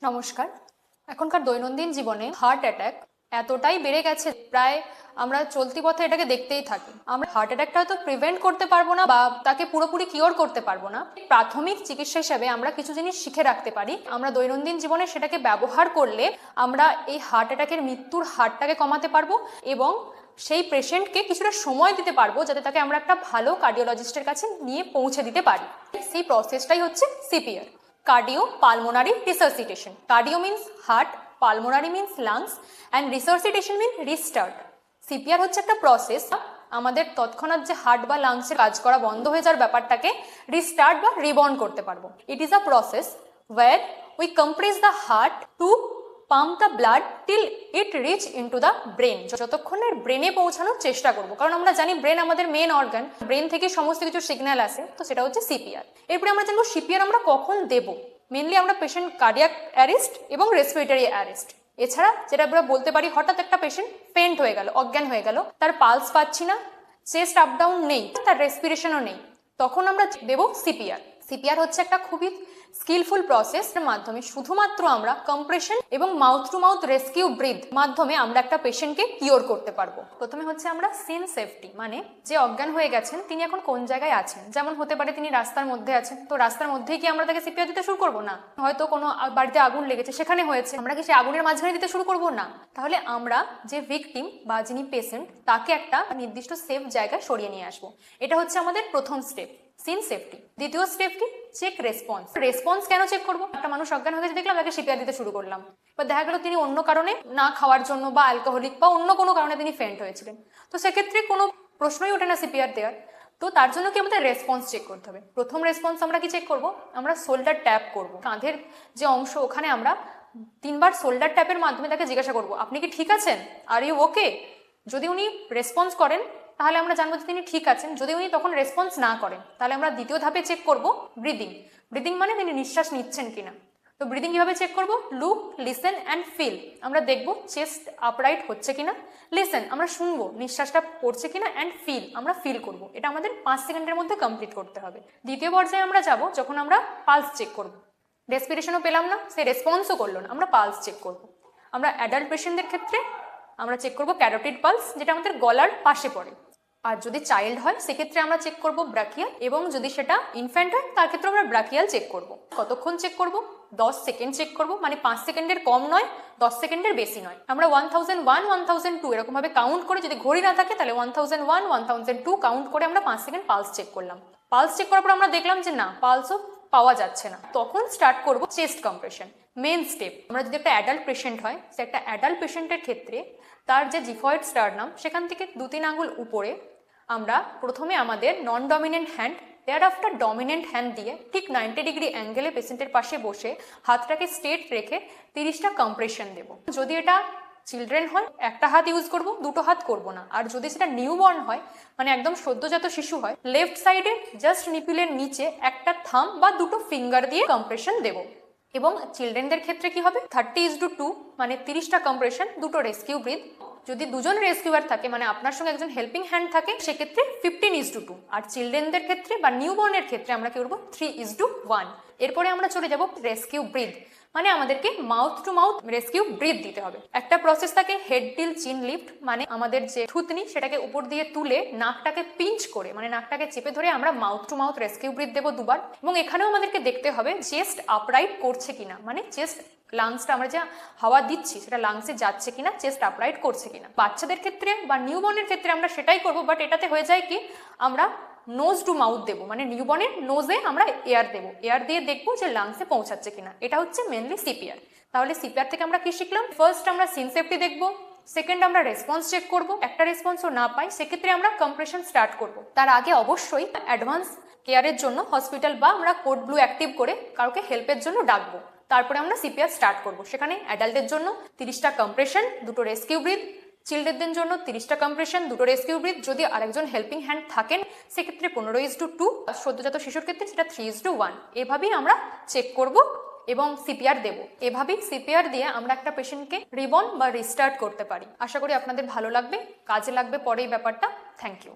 নমস্কার। এখনকার দৈনন্দিন জীবনে হার্ট অ্যাটাক এতটাই বেড়ে গেছে, প্রায় আমরা চলতি পথে এটাকে দেখতেই থাকি। আমরা হার্ট অ্যাটাকটা হয়তো প্রিভেন্ট করতে পারবো না বা তাকে পুরোপুরি কিওর করতে পারবো না। প্রাথমিক চিকিৎসা হিসেবে আমরা কিছু জিনিস শিখে রাখতে পারি। আমরা দৈনন্দিন জীবনে সেটাকে ব্যবহার করলে আমরা এই হার্ট অ্যাটাকের মৃত্যুর হারটাকে কমাতে পারবো এবং সেই পেশেন্টকে কিছুটা সময় দিতে পারবো যাতে তাকে আমরা একটা ভালো কার্ডিওলজিস্টের কাছে নিয়ে পৌঁছে দিতে পারি। সেই প্রসেসটাই হচ্ছে CPR, cardio pulmonary resuscitation. Cardio means heart, pulmonary means lungs and resuscitation mean restart. CPR হচ্ছে একটা প্রসেস, আমাদের তৎক্ষণাৎ যে হার্ট বা লাংসের কাজ করা বন্ধ হয়ে যাওয়ার ব্যাপারটাকে রিস্টার্ট বা রিবর্ন করতে পারবো। It is a process where we compress the heart to pump the blood till it reach into the brain. যতক্ষণের ব্রেনে পৌঁছানোর চেষ্টা করবো, কারণ আমরা জানি ব্রেন আমাদের মেন অর্গান, ব্রেন থেকে সমস্ত কিছু সিগন্যাল আসে, তো সেটা হচ্ছে সিপিআর। এরপরে আমরা জানবো সিপিআর আমরা কখন দেবো। মেনলি আমরা পেশেন্ট কার্ডিয়াক অ্যারেস্ট এবং রেসপিরেটরি অ্যারেস্ট, এছাড়া যেটা আমরা বলতে পারি হঠাৎ একটা পেশেন্ট ফেন্ট হয়ে গেল, অজ্ঞান হয়ে গেল, তার পালস পাচ্ছি না, চেস্ট আপ ডাউন নেই, তার রেসপিরেশনও নেই, তখন আমরা দেবো সিপিআর। সিপিআর হচ্ছে একটা খুবই স্কিলফুল প্রসেস, এর মাধ্যমে শুধুমাত্র আমরা কম্প্রেশন এবং mouth to mouth rescue breath মাধ্যমে আমরা একটা পেশেন্টকে কিওর করতে পারবো। প্রথমে হচ্ছে আমরা সিন সেফটি, মানে যে অজ্ঞান হয়ে গেছেন তিনি এখন কোন জায়গায় আছেন। যেমন হতে পারে তিনি রাস্তার মধ্যে আছেন, তো রাস্তার মধ্যেই কি আমরা তাকে সিপিআর দিতে শুরু করবো? না। হয়তো কোনো বাড়িতে আগুন লেগেছে, সেখানে হয়েছে, আমরা কি সেই আগুনের মাঝখানে দিতে শুরু করবো? না। তাহলে আমরা যে ভিকটিম বা যিনি পেশেন্ট তাকে একটা নির্দিষ্ট সেফ জায়গায় সরিয়ে নিয়ে আসবো। এটা হচ্ছে আমাদের প্রথম স্টেপ, সিন সেফটি। দ্বিতীয় স্টেপ কি? Check response. রেসপন্স কেন চেক করবো? একটা মানুষ অজ্ঞান হয়ে গেছে, দেখলাম তাকে সিপিআর দিতে শুরু করলাম, বা দেখা গেল তিনি অন্য কারণে না খাওয়ার জন্য বা অ্যালকোহলিক বা অন্য কোনো কারণে তিনি ফেন্ট হয়েছিলেন, তো সেক্ষেত্রে কোনো প্রশ্নই ওঠে না সিপিআর দেওয়ার। তো তার জন্য কি আমাদের রেসপন্স চেক করতে হবে। প্রথম রেসপন্স আমরা কি চেক করব? আমরা শোল্ডার ট্যাপ করব, কাঁধের যে অংশ ওখানে আমরা 3 বার শোল্ডার ট্যাপের মাধ্যমে তাকে জিজ্ঞাসা করব, আপনি কি ঠিক আছেন, আর ইউ ওকে। যদি উনি রেসপন্স করেন তাহলে আমরা জানবো যে তিনি ঠিক আছেন। যদি উনি তখন রেসপন্স না করেন তাহলে আমরা দ্বিতীয় ধাপে চেক করব ব্রিদিং। ব্রিদিং মানে তিনি নিঃশ্বাস নিচ্ছেন কিনা। তো ব্রিদিং কিভাবে চেক করব? Look, listen and feel. আমরা দেখব চেস্ট আপরাইট হচ্ছে কিনা, লিসেন আমরা শুনবো নিঃশ্বাসটা পড়ছে কিনা, অ্যান্ড ফিল আমরা ফিল করব। এটা আমাদের 5 সেকেন্ডের মধ্যে কমপ্লিট করতে হবে। দ্বিতীয় পর্যায়ে আমরা যাব যখন আমরা পালস চেক করব। রেসপিরেশনও পেলাম না, সে রেসপন্সও করলো না, আমরা পালস চেক করব। আমরা অ্যাডাল্ট পেশেন্টদের ক্ষেত্রে আমরা চেক করব ক্যারোটিড পালস, যেটা আমাদের গলার পাশে পড়ে। আর যদি চাইল্ড হয় সেক্ষেত্রে আমরা চেক করব ব্রাকিয়াল, এবং যদি সেটা ইনফ্যান্ট হয় তার ক্ষেত্রে আমরা ব্রাকিয়াল চেক করব। কতক্ষণ চেক করব? 10 সেকেন্ড চেক করব, মানে 5 সেকেন্ডের কম নয়, 10 সেকেন্ডের বেশি নয়। আমরা 1001, 1002 এরকম ভাবে কাউন্ট করে, যদি ঘড়ি না থাকে তাহলে 1001, 1002 কাউন্ট করে আমরা 5 সেকেন্ড পালস চেক করলাম। পালস চেক করার পর আমরা দেখলাম যে না, পালসও পাওয়া যাচ্ছে না, তখন স্টার্ট করব চেস্ট কম্প্রেশন, মেন স্টেপ। আমরা যদি একটা অ্যাডাল্ট পেশেন্ট হয়, সে একটা অ্যাডাল্ট পেশেন্টের ক্ষেত্রে তার যে জিফয়েড স্টার্নাম সেখান থেকে 2-3 আঙ্গুল উপরে আমরা প্রথমে আমাদের non dominant hand, thereafter dominant hand দিয়ে ঠিক 90 ডিগ্রি অ্যাঙ্গেলে পেশেন্টের পাশে বসে হাতটাকে স্ট্রেট রেখে 30টা কম্প্রেশন দেব। যদি এটা চিলড্রেন হয় একটা হাত ইউজ করব, দুটো হাত করব না। আর যদি সেটা নিউবর্ন হয়, মানে একদম সদ্যজাত শিশু হয়, লেফট সাইডে জাস্ট নিপিলের নিচে একটা থাম্ব বা দুটো ফিঙ্গার দিয়ে কম্প্রেশন দেব। এবং চিলড্রেনদের ক্ষেত্রে কি হবে? 30:2, মানে 30টা কম্প্রেশন, দুটো রেস্কিউ ব্রিথ। যদি দুজন রেস্কিউয়ার থাকে, মানে আপনার সঙ্গে একজন হেল্পিং হ্যান্ড থাকে, সেক্ষেত্রে 15:2। আর চিলড্রেনদের ক্ষেত্রে বা নিউবর্নের ক্ষেত্রে আমরা কি করবো? 3:1। এরপরে আমরা চলে যাব রেস্কিউ ব্রিথ, মানে আমাদেরকে mouth to mouth rescue breath দিতে হবে। একটা প্রসেস থাকে হেড টিল চিন লিফট, মানে আমাদের যে থুতনি সেটাকে উপর দিয়ে তুলে নাকটাকে পিঞ্চ করে, মানে নাকটাকে চেপে ধরে আমরা mouth to mouth rescue breath দেবো 2 বার। এবং এখানেও আমাদেরকে দেখতে হবে চেস্ট আপরাইট করছে কিনা, মানে চেস্ট লাংসটা আমরা যে হাওয়া দিচ্ছি সেটা লাংসে যাচ্ছে কিনা, চেস্ট আপরাইট করছে কিনা। বাচ্চাদের ক্ষেত্রে বা নিউবর্নের ক্ষেত্রে আমরা সেটাই করবো, বাট এটাতে হয়ে যায় কি, আমরা নোজ টু মাউথ দেবো, মানে নিউবর্নের নোজে আমরা এয়ার দেবো, এয়ার দিয়ে দেখবো যে লাংসে পৌঁছাচ্ছে কিনা। এটা হচ্ছে মেনলি সিপিআর। তাহলে সিপিআর থেকে আমরা কি শিখলাম? ফার্স্ট আমরা সিন সেফটি দেখবো, সেকেন্ড আমরা রেসপন্স চেক করব, একটা রেসপন্সও না পাই সেক্ষেত্রে আমরা কম্প্রেশন স্টার্ট করব। তার আগে অবশ্যই অ্যাডভান্স কেয়ারের জন্য হসপিটাল বা আমরা কোড ব্লু অ্যাক্টিভ করে কাউকে হেল্পের জন্য ডাকবো। তারপরে আমরা সিপিআর স্টার্ট করব। সেখানে অ্যাডাল্টের জন্য 30টা কম্প্রেশন, দুটো রেস্কিউ ব্রিথ, চিলড্রেনদের জন্য 30টা কম্প্রেশন, দুটো রেস্কিউ ব্রিথ। যদি আরেকজন হেল্পিং হ্যান্ড থাকেন সেক্ষেত্রে 15:2, সদ্যজাত শিশুর ক্ষেত্রে সেটা 3:1। এভাবেই আমরা চেক করব এবং সিপিআর দেব। এভাবেই সিপিআর দিয়ে আমরা একটা পেশেন্টকে রিবর্ন বা রিস্টার্ট করতে পারি। আশা করি আপনাদের ভালো লাগবে, কাজে লাগবে পরে এই ব্যাপারটা। Thank you.